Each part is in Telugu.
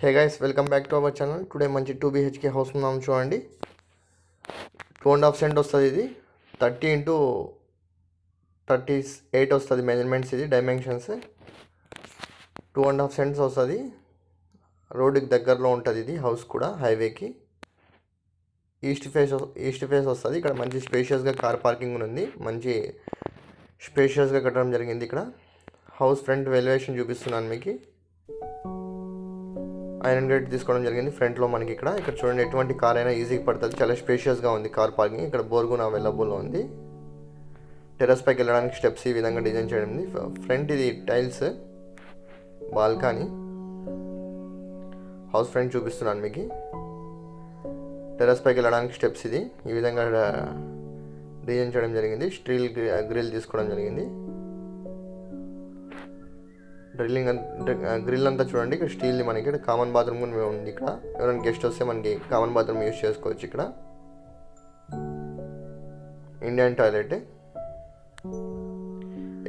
Hey guys, welcome back to our channel. Today మంచి 2 BHK హౌస్ ఉన్నాం చూడండి. 2.5 సెంట్ వస్తుంది. ఇది 30x38 వస్తుంది. మెజర్మెంట్స్ ఇది డైమెన్షన్స్ 2.5 సెంట్స్ వస్తుంది. రోడ్డుకి దగ్గరలో ఉంటుంది ఇది హౌస్ కూడా, హైవేకి. ఈస్ట్ ఫేస్ వస్తుంది. ఇక్కడ మంచి స్పేషియస్గా కార్ పార్కింగ్ ఉంది. మంచి స్పేషియస్గా కట్టడం జరిగింది. ఇక్కడ హౌస్ ఫ్రంట్ వెల్యువేషన్ చూపిస్తున్నాను మీకు. ఐరన్ గేట్ తీసుకోవడం జరిగింది ఫ్రంట్లో మనకి. ఇక్కడ చూడండి, ఎటువంటి కార్ అయినా ఈజీగా పడుతుంది. చాలా స్పేషియస్గా ఉంది కార్ పార్కింగ్. ఇక్కడ బోర్ కూడా అవైలబుల్లో ఉంది. టెర్రస్ పైకి వెళ్ళడానికి స్టెప్స్ ఈ విధంగా డిజైన్ చేయడం ఉంది. ఫ్రంట్ ఇది టైల్స్ బాల్కనీ. హౌస్ ఫ్రంట్ చూపిస్తున్నాను మీకు. టెర్రస్ పైకి వెళ్ళడానికి స్టెప్స్ ఇది ఈ విధంగా డిజైన్ చేయడం జరిగింది. స్టీల్ గ్రిల్ తీసుకోవడం జరిగింది. గ్రిల్ అంతా చూడండి, ఇక్కడ స్టీల్ది మనకి. ఇక్కడ కామన్ బాత్రూమ్ కూడా ఉంది. ఇక్కడ ఎవరైనా గెస్ట్ వస్తే మనకి కామన్ బాత్రూమ్ యూజ్ చేసుకోవచ్చు. ఇక్కడ ఇండియన్ టాయిలెట్.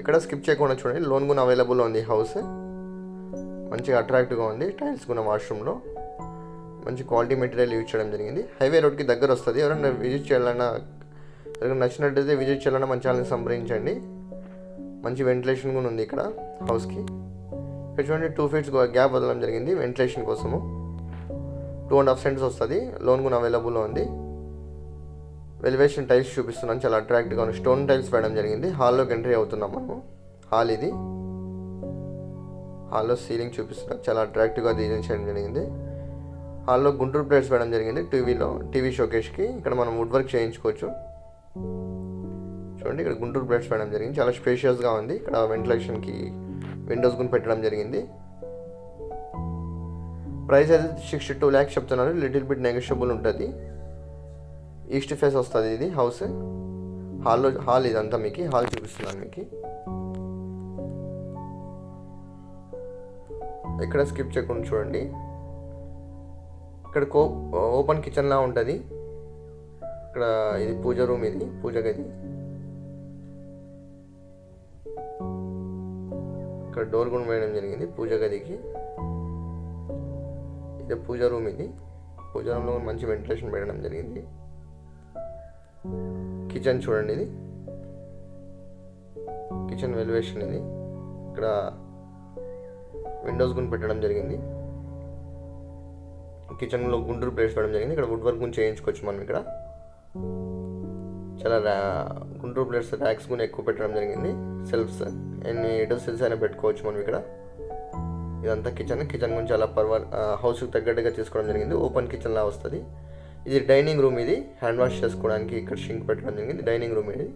ఇక్కడ స్కిప్ చేయకుండా చూడండి, లోన్ కూడా అవైలబుల్ ఉంది. హౌస్ మంచిగా అట్రాక్టివ్గా ఉంది. టైల్స్ కూడా వాష్రూమ్లో మంచి క్వాలిటీ మెటీరియల్ యూజ్ చేయడం జరిగింది. హైవే రోడ్కి దగ్గర వస్తుంది. ఎవరైనా విజిట్ చేయాలన్నా, ఎవరైనా నచ్చినట్టయితే విజిట్ చేయాలన్నా మన ఛానల్ని సంప్రదించండి. మంచి వెంటిలేషన్ కూడా ఉంది ఇక్కడ హౌస్కి. ఇక్కడ చూడండి, 2 feet గ్యాప్ వదలడం జరిగింది వెంటిలేషన్ కోసము. 2.5 సెంట్స్ వస్తుంది. లోన్ కూడా అవైలబుల్లో ఉంది. వెలివేషన్ టైల్స్ చూపిస్తున్నాను, చాలా అట్రాక్టివ్గా ఉంది. స్టోన్ టైల్స్ వేయడం జరిగింది. హాల్లోకి ఎంట్రీ అవుతున్నాం మనము. హాల్ ఇది. హాల్లో సీలింగ్ చూపిస్తున్నాం, చాలా అట్రాక్టివ్గా డిజైన్ చేయడం జరిగింది. హాల్లో గుంటూరు ప్లేట్స్ వేయడం జరిగింది. టీవీ షోకేస్కి ఇక్కడ మనం వుడ్ వర్క్ చేయించుకోవచ్చు. చూడండి, ఇక్కడ గుంటూరు ప్లేట్స్ వేయడం జరిగింది. చాలా స్పేషియస్గా ఉంది. ఇక్కడ వెంటిలేషన్కి విండోస్ కూడా పెట్టడం జరిగింది. ప్రైస్ అయితే 62 lakhs చెప్తున్నారు. లిటిల్ బిట్ నెగోషియబుల్ ఉంటుంది. ఈస్ట్ ఫేస్ వస్తుంది ఇది హౌస్. హాల్ ఇదంతా మీకు. హాల్ చూపిస్తున్నాను మీకు. ఇక్కడ స్కిప్ చేయకుండా చూడండి, ఇక్కడ ఓపెన్ కిచెన్లా ఉంటుంది. ఇక్కడ ఇది పూజ రూమ్, ఇది పూజ గది. ఇక్కడ డోర్ కూడా వేయడం జరిగింది పూజ గదికి. ఇది పూజ రూమ్. ఇది పూజ రూమ్లో మంచి వెంటిలేషన్ పెట్టడం జరిగింది. కిచెన్ చూడండి, ఇది కిచెన్ వెలివేషన్. ఇది ఇక్కడ విండోస్ కూడా పెట్టడం జరిగింది. కిచెన్లో గుంటూరు ప్లేట్స్ పెట్టడం జరిగింది. ఇక్కడ వుడ్ వర్క్ కూడా చేయించుకోవచ్చు మనం. ఇక్కడ చాలా గుంటూరు ప్లేట్స్, ర్యాక్స్ కూడా ఎక్కువ పెట్టడం జరిగింది. సెల్ఫ్స్, ఎన్ని యూటెన్సిల్స్ అయినా పెట్టుకోవచ్చు మనం ఇక్కడ. ఇదంతా కిచెన్ గురించి చాలా హౌస్కి తగ్గట్టుగా తీసుకోవడం జరిగింది. ఓపెన్ కిచెన్లా వస్తుంది. ఇది డైనింగ్ రూమ్. ఇది హ్యాండ్ వాష్ చేసుకోవడానికి ఇక్కడ షింక్ పెట్టడం జరిగింది. డైనింగ్ రూమ్ ఇది.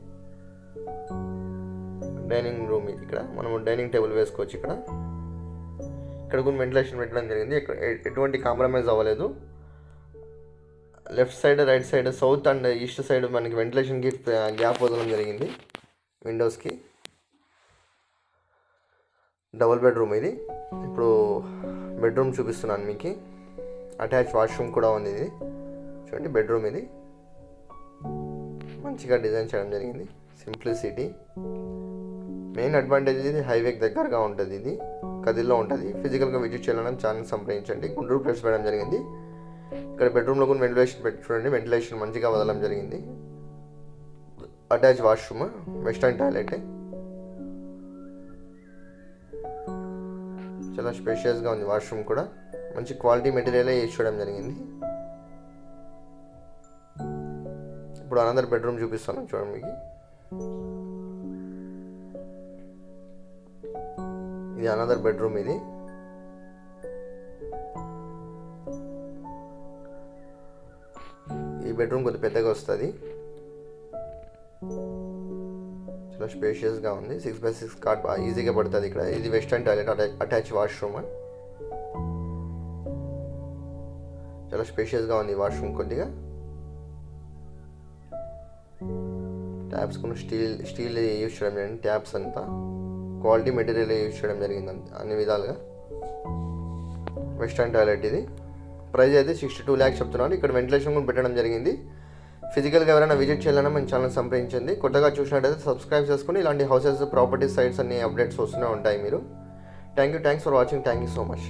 ఇక్కడ మనం డైనింగ్ టేబుల్ వేసుకోవచ్చు. ఇక్కడ కూడా వెంటిలేషన్ పెట్టడం జరిగింది. ఇక్కడ ఎటువంటి కాంప్రమైజ్ అవ్వలేదు. Left side, right side, south and east side మనకి వెంటిలేషన్కి గ్యాప్ వదలడం జరిగింది విండోస్కి. డబుల్ బెడ్రూమ్ ఇది. ఇప్పుడు బెడ్రూమ్ చూపిస్తున్నాను మీకు. అటాచ్ వాష్రూమ్ కూడా ఉంది. ఇది చూడండి, బెడ్రూమ్ ఇది. మంచిగా డిజైన్ చేయడం జరిగింది. సింప్లిసిటీ. మెయిన్ అడ్వాంటేజ్ ఇది హైవేకి దగ్గరగా ఉంటుంది. ఇది కదిల్లో ఉంటుంది. ఫిజికల్గా విజిట్ చేయాలని ఛానల్ సంప్రదించండి. గుంటూరు ప్లేస్ వేయడం జరిగింది. ఇక్కడ బెడ్రూమ్లో కూడా వెంటిలేషన్ పెట్టి చూడండి, వెంటిలేషన్ మంచిగా వదలడం జరిగింది. Attach washroom, western toilet. చాలా స్పేషియస్గా ఉంది వాష్రూమ్ కూడా. మంచి క్వాలిటీ మెటీరియలే యూజ్ చేయడం జరిగింది. ఇప్పుడు అనదర్ బెడ్రూమ్ చూపిస్తాను చూడండి మీకు. ఇది అనదర్ బెడ్రూమ్. ఇది ఈ బెడ్రూమ్ కొద్దిగా పెద్దగా వస్తుంది. చాలా స్పేషియస్గా ఉంది. 6x6 కాట్ ఈజీగా పడుతుంది ఇక్కడ. ఇది వెస్టర్న్ టాయిలెట్, అటాచ్ వాష్రూమ్. చాలా స్పేషియస్గా ఉంది వాష్రూమ్. కొద్దిగా ట్యాప్స్ కూడా స్టీల్ యూజ్ చేయడం జరిగింది. ట్యాప్స్ అంతా క్వాలిటీ మెటీరియల్ యూజ్ చేయడం జరిగింది అన్ని విధాలుగా. వెస్టర్న్ టాయిలెట్ ఇది. ప్రైస్ అయితే 62 lakhs చెప్తున్నాను. ఇక్కడ వెంటిలేషన్ కూడా పెట్టడం జరిగింది. ఫిజికల్గా ఎవరైనా విజిట్ చేయాలన్నా మన ఛానల్ సంప్రదించండి. కొత్తగా చూసినట్టయితే సబ్స్క్రైబ్ చేసుకుని ఇలాంటి హౌసెస్, ప్రాపర్టీస్, సైట్స్ అన్ని అప్డేట్స్ వస్తూనే ఉంటాయి మీరు. Thanks for watching. Thank you so much.